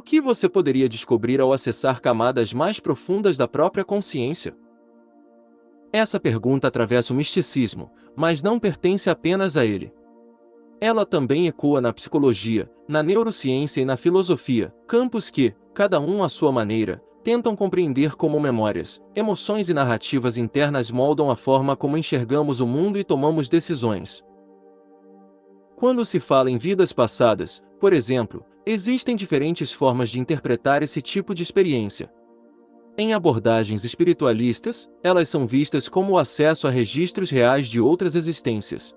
O que você poderia descobrir ao acessar camadas mais profundas da própria consciência? Essa pergunta atravessa o misticismo, mas não pertence apenas a ele. Ela também ecoa na psicologia, na neurociência e na filosofia, campos que, cada um à sua maneira, tentam compreender como memórias, emoções e narrativas internas moldam a forma como enxergamos o mundo e tomamos decisões. Quando se fala em vidas passadas, por exemplo, existem diferentes formas de interpretar esse tipo de experiência. Em abordagens espiritualistas, elas são vistas como o acesso a registros reais de outras existências.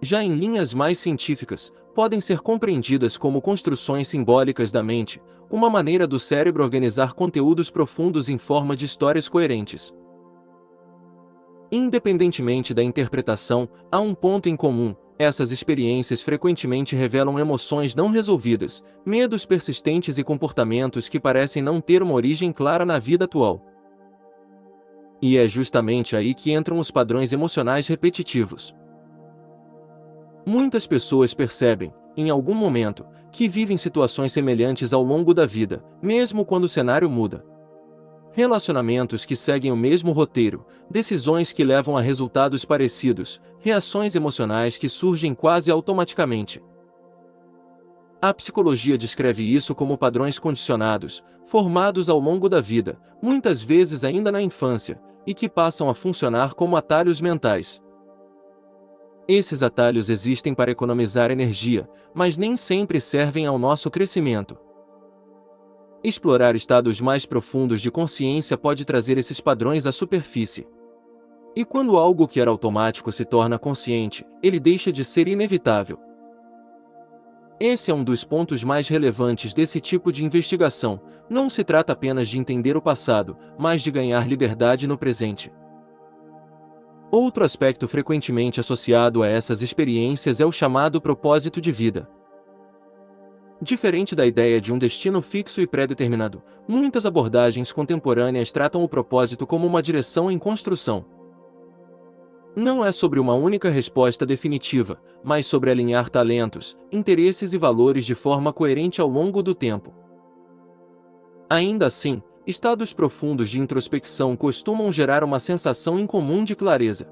Já em linhas mais científicas, podem ser compreendidas como construções simbólicas da mente, uma maneira do cérebro organizar conteúdos profundos em forma de histórias coerentes. Independentemente da interpretação, há um ponto em comum: essas experiências frequentemente revelam emoções não resolvidas, medos persistentes e comportamentos que parecem não ter uma origem clara na vida atual. E é justamente aí que entram os padrões emocionais repetitivos. Muitas pessoas percebem, em algum momento, que vivem situações semelhantes ao longo da vida, mesmo quando o cenário muda. Relacionamentos que seguem o mesmo roteiro, decisões que levam a resultados parecidos, reações emocionais que surgem quase automaticamente. A psicologia descreve isso como padrões condicionados, formados ao longo da vida, muitas vezes ainda na infância, e que passam a funcionar como atalhos mentais. Esses atalhos existem para economizar energia, mas nem sempre servem ao nosso crescimento. Explorar estados mais profundos de consciência pode trazer esses padrões à superfície. E quando algo que era automático se torna consciente, ele deixa de ser inevitável. Esse é um dos pontos mais relevantes desse tipo de investigação. Não se trata apenas de entender o passado, mas de ganhar liberdade no presente. Outro aspecto frequentemente associado a essas experiências é o chamado propósito de vida. Diferente da ideia de um destino fixo e pré-determinado, muitas abordagens contemporâneas tratam o propósito como uma direção em construção. Não é sobre uma única resposta definitiva, mas sobre alinhar talentos, interesses e valores de forma coerente ao longo do tempo. Ainda assim, estados profundos de introspecção costumam gerar uma sensação incomum de clareza.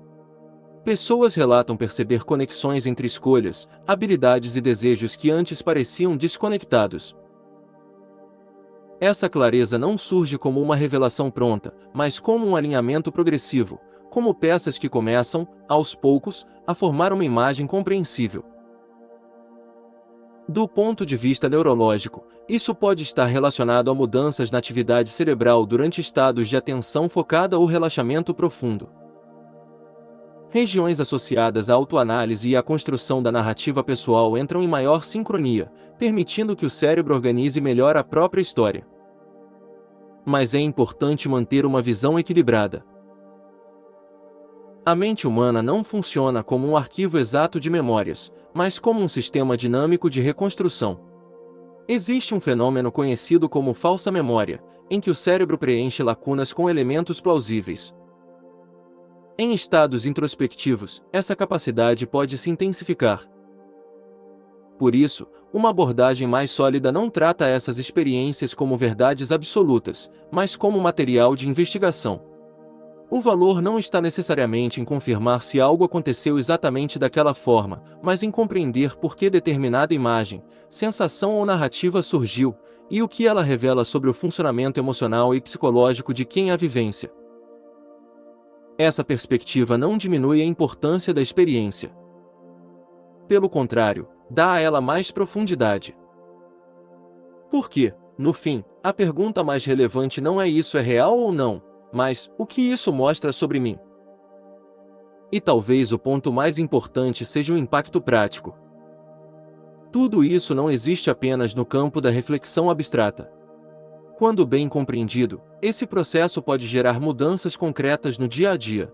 Pessoas relatam perceber conexões entre escolhas, habilidades e desejos que antes pareciam desconectados. Essa clareza não surge como uma revelação pronta, mas como um alinhamento progressivo, como peças que começam, aos poucos, a formar uma imagem compreensível. Do ponto de vista neurológico, isso pode estar relacionado a mudanças na atividade cerebral durante estados de atenção focada ou relaxamento profundo. Regiões associadas à autoanálise e à construção da narrativa pessoal entram em maior sincronia, permitindo que o cérebro organize melhor a própria história. Mas é importante manter uma visão equilibrada. A mente humana não funciona como um arquivo exato de memórias, mas como um sistema dinâmico de reconstrução. Existe um fenômeno conhecido como falsa memória, em que o cérebro preenche lacunas com elementos plausíveis. Em estados introspectivos, essa capacidade pode se intensificar. Por isso, uma abordagem mais sólida não trata essas experiências como verdades absolutas, mas como material de investigação. O valor não está necessariamente em confirmar se algo aconteceu exatamente daquela forma, mas em compreender por que determinada imagem, sensação ou narrativa surgiu, e o que ela revela sobre o funcionamento emocional e psicológico de quem a vivencia. Essa perspectiva não diminui a importância da experiência. Pelo contrário, dá a ela mais profundidade. Porque, no fim, a pergunta mais relevante não é isso é real ou não, mas o que isso mostra sobre mim? E talvez o ponto mais importante seja o impacto prático. Tudo isso não existe apenas no campo da reflexão abstrata. Quando bem compreendido, esse processo pode gerar mudanças concretas no dia a dia.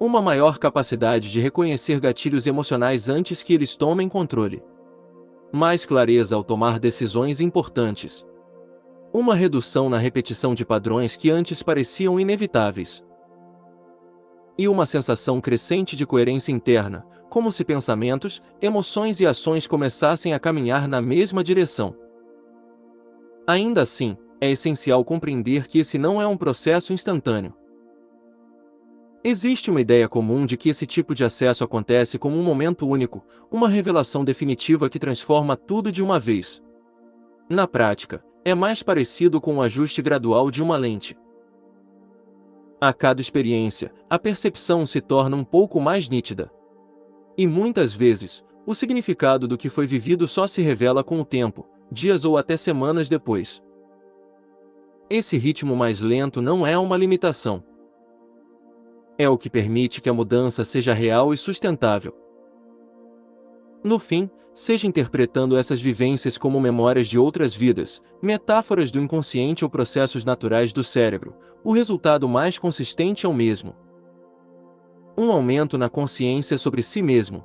Uma maior capacidade de reconhecer gatilhos emocionais antes que eles tomem controle. Mais clareza ao tomar decisões importantes. Uma redução na repetição de padrões que antes pareciam inevitáveis. E uma sensação crescente de coerência interna, como se pensamentos, emoções e ações começassem a caminhar na mesma direção. Ainda assim, é essencial compreender que esse não é um processo instantâneo. Existe uma ideia comum de que esse tipo de acesso acontece como um momento único, uma revelação definitiva que transforma tudo de uma vez. Na prática, é mais parecido com o ajuste gradual de uma lente. A cada experiência, a percepção se torna um pouco mais nítida. E muitas vezes, o significado do que foi vivido só se revela com o tempo, dias ou até semanas depois. Esse ritmo mais lento não é uma limitação. É o que permite que a mudança seja real e sustentável. No fim, seja interpretando essas vivências como memórias de outras vidas, metáforas do inconsciente ou processos naturais do cérebro, o resultado mais consistente é o mesmo: um aumento na consciência sobre si mesmo.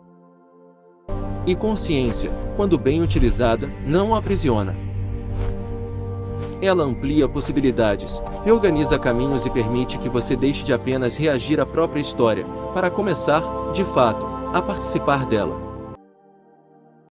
E consciência, quando bem utilizada, não aprisiona. Ela amplia possibilidades, reorganiza caminhos e permite que você deixe de apenas reagir à própria história, para começar, de fato, a participar dela.